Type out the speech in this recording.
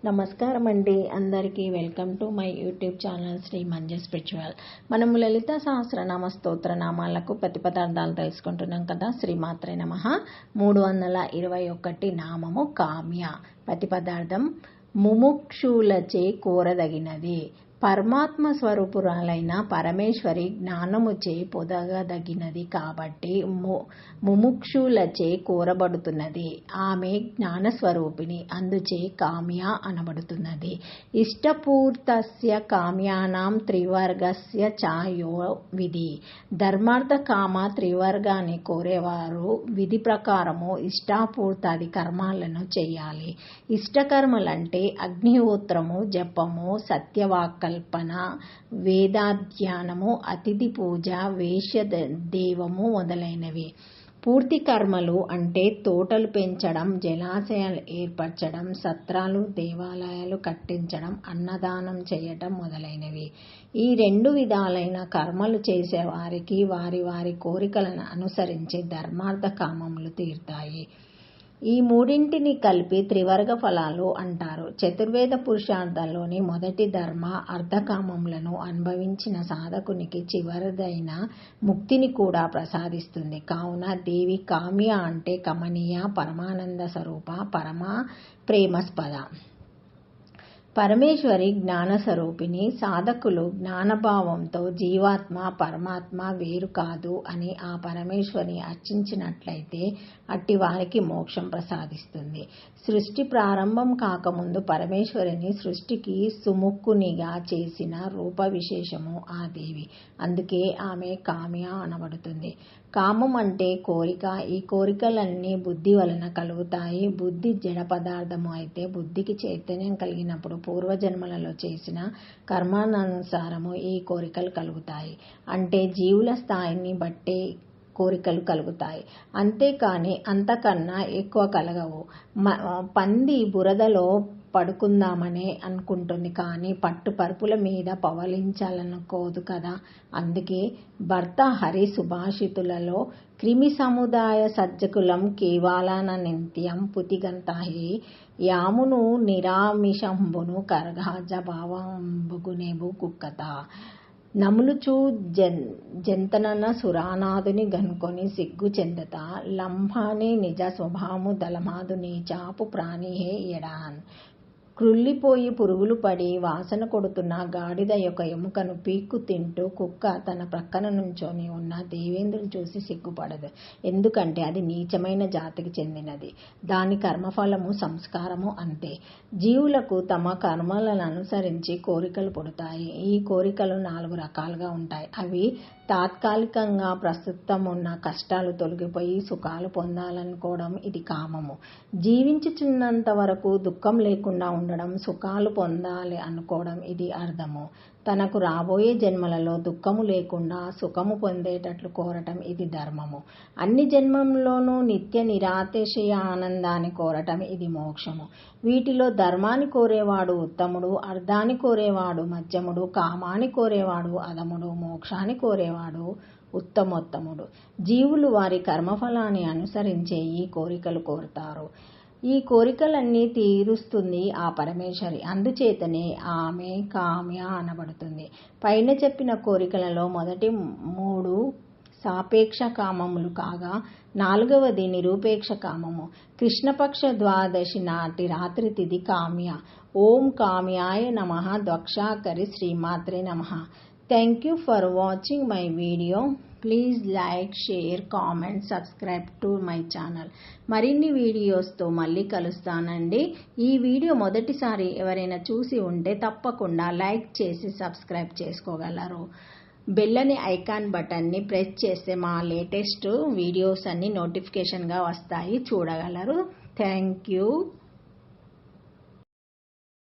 నమస్కారం అండి. అందరికీ welcome to my YouTube channel Shri Manju spiritual. మనము లలిత సహస్రనామ స్తోత్ర నామాలకు ప్రతిపదార్థాలు తెలుసుకుంటున్నాం కదా. శ్రీమాత్రే నమః. 321 నామము కామ్య. ప్రతిపదార్థం ముముక్షులచే కోరదగినది. పరమాత్మ స్వరూపురాలైన పరమేశ్వరి జ్ఞానముచే పొందదగినది కాబట్టి ముముక్షులచే కోరబడుతున్నది. ఆమె జ్ఞానస్వరూపిణి, అందుచే కామ్య అనబడుతున్నది. ఇష్టపూర్తస్య కామ్యానాం త్రివర్గస్య చాయో విధి. ధర్మార్థ కామ త్రివర్గాన్ని కోరేవారు విధి ప్రకారము ఇష్టాపూర్తాది కర్మాలను చేయాలి. ఇష్టకర్మలంటే అగ్నిహోత్రము, జపము, సత్యవాక్కల్పన, వేదాధ్యానము, అతిథి పూజ, వేశ్య దేవము మొదలైనవి. పూర్తి కర్మలు అంటే తోటలు పెంచడం, జలాశయాలు ఏర్పరచడం, సత్రాలు, దేవాలయాలు కట్టించడం, అన్నదానం చేయటం మొదలైనవి. ఈ 2 విధాలైన కర్మలు చేసేవారికి వారి వారి కోరికలను అనుసరించి ధర్మార్థ కామములు తీరుతాయి. ఈ మూడింటిని కలిపి త్రివర్గ ఫలాలు అంటారు. చతుర్వేద పురుషార్థంలోని మొదటి ధర్మ అర్థకామములను అనుభవించిన సాధకునికి చివరిదైన ముక్తిని కూడా ప్రసాదిస్తుంది. కావున దేవి కామ్య అంటే కమనీయ, పరమానంద స్వరూప, పరమా ప్రేమస్పద. పరమేశ్వరి జ్ఞానస్వరూపిణి. సాధకులు జ్ఞానభావంతో జీవాత్మ పరమాత్మ వేరు కాదు అని ఆ పరమేశ్వరిని అర్చించినట్లయితే అట్టి వారికి మోక్షం ప్రసాదిస్తుంది. సృష్టి ప్రారంభం కాకముందు పరమేశ్వరిని సృష్టికి సుముఖునిగా చేసిన రూప విశేషము ఆ దేవి. అందుకే ఆమె కామ్య అనబడుతుంది. కామం అంటే కోరిక. ఈ కోరికలన్నీ బుద్ధి వలన కలుగుతాయి. బుద్ధి జడ పదార్థము అయితే బుద్ధికి చైతన్యం కలిగినప్పుడు పూర్వజన్మలలో చేసిన కర్మానుసారము ఈ కోరికలు కలుగుతాయి. అంటే జీవుల స్థాయిని బట్టే కోరికలు కలుగుతాయి. అంతేకాని అంతకన్నా ఎక్కువ కలగవు. పంది బురదలో పడుకుందామనే అనుకుంటుంది, కానీ పట్టు పరుపుల మీద పవలించాలనుకోదు కదా. అందుకే భర్త హరి సుభాషితులలో క్రిమి సముదాయ సజ్జకులం కేవలాన నిత్యం పుతిగంతాహి యామును నిరామిషంబును కర్గాజ భావంబుగునేబు కుక్కత. నములుచు జంతనన సురానాదుని గనుకొని సిగ్గు చెందత లంబాని నిజ స్వభావము దళమాదు నీచాపు ప్రాణిహే ఎడాన్. క్రుల్లిపోయి పురుగులు పడి వాసన కొడుతున్న గాడిద యొక్క ఎముకను పీక్కు తింటూ కుక్క తన ప్రక్కన నుంచొని ఉన్న దేవేంద్రుని చూసి సిగ్గుపడదు. ఎందుకంటే అది నీచమైన జాతికి చెందినది. దాని కర్మఫలము సంస్కారము అంతే. జీవులకు తమ కర్మలను అనుసరించి కోరికలు పుడతాయి. ఈ కోరికలు 4 రకాలుగా ఉంటాయి. అవి తాత్కాలికంగా ప్రస్తుతం ఉన్న కష్టాలు తొలగిపోయి సుఖాలు పొందాలనుకోవడం ఇది కామము. జీవించుచున్నంత వరకు దుఃఖం లేకుండా ఉండడం, సుఖాలు పొందాలి అనుకోవడం ఇది అర్థము. తనకు రాబోయే జన్మలలో దుఃఖము లేకుండా సుఖము పొందేటట్లు కోరటం ఇది ధర్మము. అన్ని జన్మల్లోనూ నిత్య నిరాతిశయ ఆనందాన్ని కోరటం ఇది మోక్షము. వీటిలో ధర్మాన్ని కోరేవాడు ఉత్తముడు, అర్థాన్ని కోరేవాడు మధ్యముడు, కామాన్ని కోరేవాడు అధముడు, మోక్షాన్ని కోరేవాడు ఉత్తమోత్తముడు. జీవులు వారి కర్మఫలాన్ని అనుసరించే ఈ కోరికలు కోరుతారు. ఈ కోరికలన్నీ తీరుస్తుంది ఆ పరమేశ్వరి. అందుచేతనే ఆమె కామ్య అనబడుతుంది. పైన చెప్పిన కోరికలలో మొదటి 3 సాపేక్ష కామములు కాగా 4వది నిరూపేక్ష కామము. కృష్ణపక్ష ద్వాదశి నాటి రాత్రి తిథి కామ్య. ఓం కామ్యాయ నమః. ద్వక్షాకరి. శ్రీమాత్రే నమః. Thank you for watching my video. Please like, share, comment, subscribe to my channel. మరిన్ని వీడియోస్తో మళ్ళీ కలుస్తానండి. ఈ వీడియో మొదటిసారి ఎవరైనా చూసి ఉంటే తప్పకుండా లైక్ చేసి సబ్స్క్రైబ్ చేసుకోగలరు. బెల్ ఐకాన్ బటన్ని ప్రెస్ చేస్తే మా లేటెస్ట్ వీడియోస్ అన్ని నోటిఫికేషన్గా వస్తాయి, చూడగలరు. Thank you.